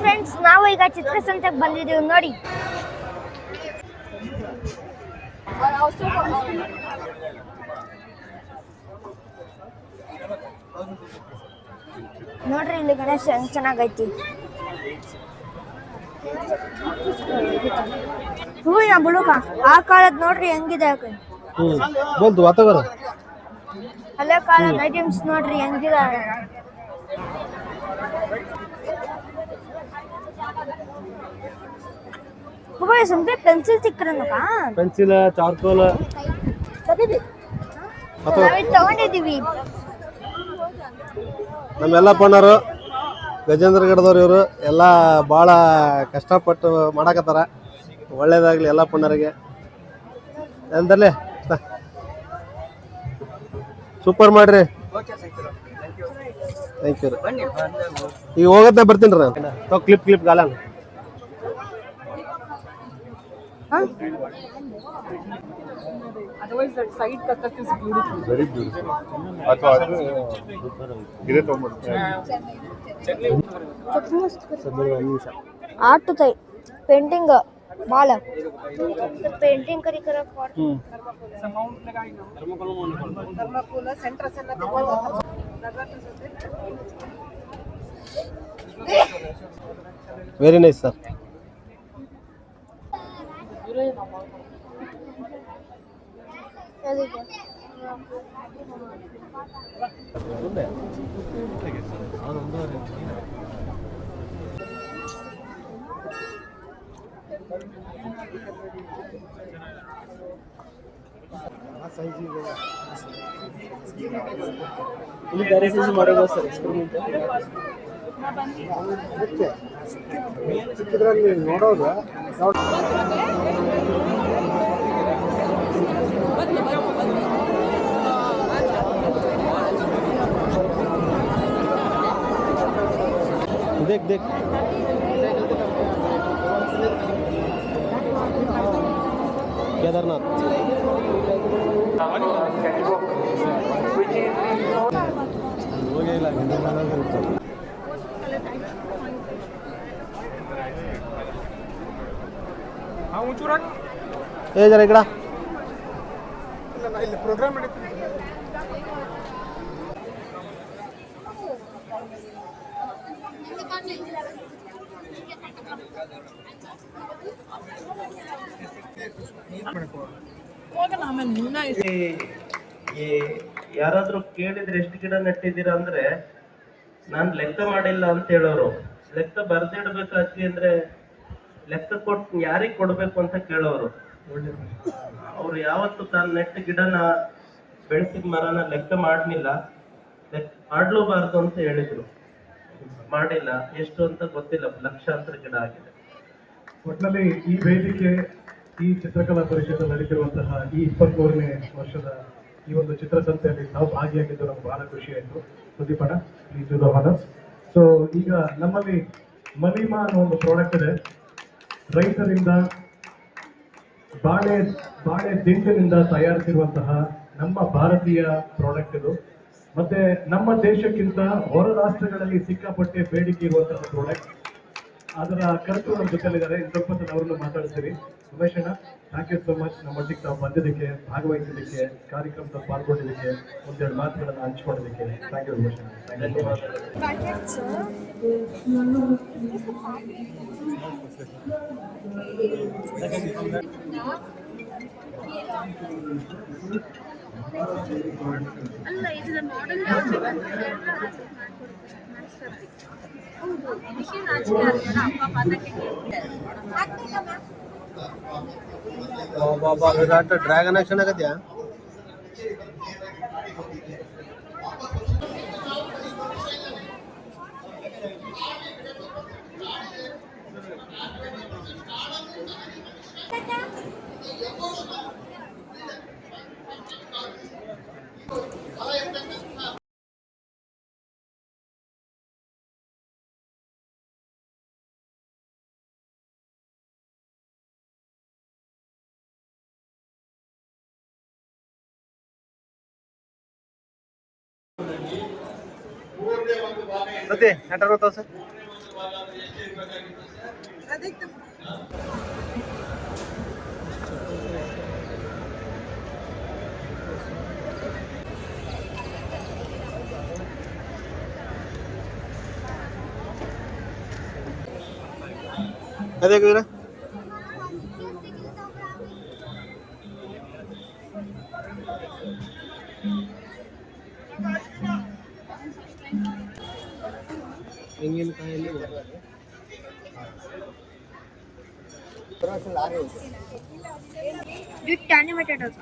Friends, ನಾವು ಈಗ ಚಿತ್ರಸಂತೆಗೆ ಬಂದಿದ್ದೀವಿ ನೋಡಿ. ನೋಡ್ರಿ ಇಲ್ಲಿ ಗಣೇಶ ಹೆಂಗ್ ಚೆನ್ನಾಗೈತಿ. ಹೂವಿನ ಬುಳುಕ ಆ ಕಾಲದ್ ನೋಡ್ರಿ ಹೆಂಗಿದೆ. ಹಳೆ ಕಾಲದ ಐಟಮ್ಸ್ ನೋಡ್ರಿ ಹೆಂಗಿದಾವೆ. ಸಂತೆ ಪೆನ್ಸಿಲ್ ಸಿಕ್ಕರನು ಪೆನ್ಸಿಲ್ ಚಾರ್ಕೋಲ್ ತಗೊಂಡಿದೀವಿ. ನಮ್ಮೆಲ್ಲ ಪಣ್ಣರು ಗಜೇಂದ್ರಗಢದವ್ರು ಇವರು ಎಲ್ಲ ಭಾಳ ಕಷ್ಟಪಟ್ಟು ಮಾಡಕತ್ತಾರ. ಒಳ್ಳೇದಾಗ್ಲಿ ಎಲ್ಲ ಪಣ್ಣರಿಗೆ. ಎಂದಲ್ಲಿ ಸೂಪರ್ ಮಾಡ್ರಿ. ಥ್ಯಾಂಕ್ ಯು ರೀ. ಈಗ ಹೋಗತ್ತೆ ಬರ್ತೀನಿ ರೀ ನಾನು. ಕ್ಲಿಪ್ ಗಾಲ Otherwise, that side kathak is beautiful. Very beautiful. Art painting ಬಾಳ ಪೇಂಟಿಂಗ್ ಕರಿ ಕರಕ್ Thermacooler center se na very nice sir. ಇಲ್ಲಿ ಬೇರೆ ಸೈಜ್ ಮಾಡೋದು ಸರ್ ಎಕ್ಸ್ಪೆರಿಮೆಂಟ್. ಚಿಕ್ಕದ್ರಲ್ಲಿ ನೋಡೋದು देख देख केदारनाथ जरा इकड़ा प्रोग्राम ಯಾರಾದ್ರೂ ಕೇಳಿದ್ರೆ ಎಷ್ಟು ಗಿಡ ನೆಟ್ಟಿದ್ದೀರಾ ಅಂದ್ರೆ ನಾನ್ ಲೆಕ್ಕ ಮಾಡಿಲ್ಲ ಅಂತ ಹೇಳೋರು. ಲೆಕ್ಕ ಬರ್ದಿಡ್ಬೇಕಾಗ್ತಿ ಅಂದ್ರೆ ಲೆಕ್ಕ ಯಾರಿಗ್ ಕೊಡ್ಬೇಕು ಅಂತ ಕೇಳೋರು. ಅವ್ರು ಯಾವತ್ತು ತಾನು ನೆಟ್ಟ ಗಿಡನ ಬೆಳೆಸಿದ ಮರನ ಲೆಕ್ಕ ಮಾಡ್ಲಿಲ್ಲ, ಮಾಡ್ಲೂಬಾರ್ದು ಅಂತ ಹೇಳಿದ್ರು. ಮಾಡಿಲ್ಲ, ಎಷ್ಟು ಅಂತ ಗೊತ್ತಿಲ್ಲ, ಲಕ್ಷಾಂತರ ಗಿಡ ಆಗಿದೆ. ಒಟ್ಟಿನಲ್ಲಿ ಈ ವೇದಿಕೆ, ಈ ಚಿತ್ರಕಲಾ ಪರಿಷತ್ ನಡೀತಿರುವಂತಹ ಈ 23ನೇ ವರ್ಷದ ಈ ಒಂದು ಚಿತ್ರಸಂತೆಯಲ್ಲಿ ನಾವು ಭಾಗಿಯಾಗಿದ್ದು ನಮ್ಗೆ ಬಹಳ ಖುಷಿ ಆಯಿತು. ಸುದೀಪಣ್ಣ, please do the honours. So ಈಗ ನಮ್ಮಲ್ಲಿ ಮಲಿಮಾ ಅನ್ನೋ ಒಂದು ಪ್ರಾಡಕ್ಟ್ ಇದೆ. ರೈತರಿಂದ ಬಾಳೆ ದಿಂಡಿನಿಂದ ತಯಾರಿಸಿರುವಂತಹ ನಮ್ಮ ಭಾರತೀಯ ಪ್ರಾಡಕ್ಟ್ ಇದು. ಮತ್ತೆ ನಮ್ಮ ದೇಶಕ್ಕಿಂತ ಹೊರ ರಾಷ್ಟ್ರಗಳಲ್ಲಿ ಸಿಕ್ಕಾಪಟ್ಟೆ ಬೇಡಿಕೆ ಇರುವಂತಹ ಪ್ರಾಡಕ್ಟ್. ಅದರ ಕರ್ತೃ ನಮ್ಮ ಜೊತೆಲಿದ್ದಾರೆ. ಸ್ವಲ್ಪ ಅವರನ್ನು ಮಾತಾಡ್ತೀವಿ. ಉಮೇಶ್ ಅಣ್ಣ, ಥ್ಯಾಂಕ್ ಯು ಸೋ ಮಚ್. ನಮ್ಮೊಟ್ಟಿಗೆ ತಾವು ಬಂದಿದ್ದಕ್ಕೆ, ಭಾಗವಹಿಸಿದ್ದಕ್ಕೆ, ಕಾರ್ಯಕ್ರಮದಲ್ಲಿ ಪಾಲ್ಗೊಂಡಿದ್ದಕ್ಕೆ, ಒಂದೆರಡು ಮಾತುಗಳನ್ನು ಹಂಚ್ಕೊಂಡಿದ್ದಕ್ಕೆ ಥ್ಯಾಂಕ್ ಯು ಉಮೇಶ್ ಅಣ್ಣ. ಅಲ್ಲ, ಇದರ ಮಾಡೆಲ್ ವಿರಾಟ್ ಡ್ರ್ಯಾಗನ್ ಆಕ್ಷನ್ ಆಗತ್ಯಾ? ಸತಿ ಎಂಟರ್ ಸರ್ ಅದೇ ಕುಯ್ರ ತೆಂಗಿನಕಾಯಲ್ಲಿ It's animated also.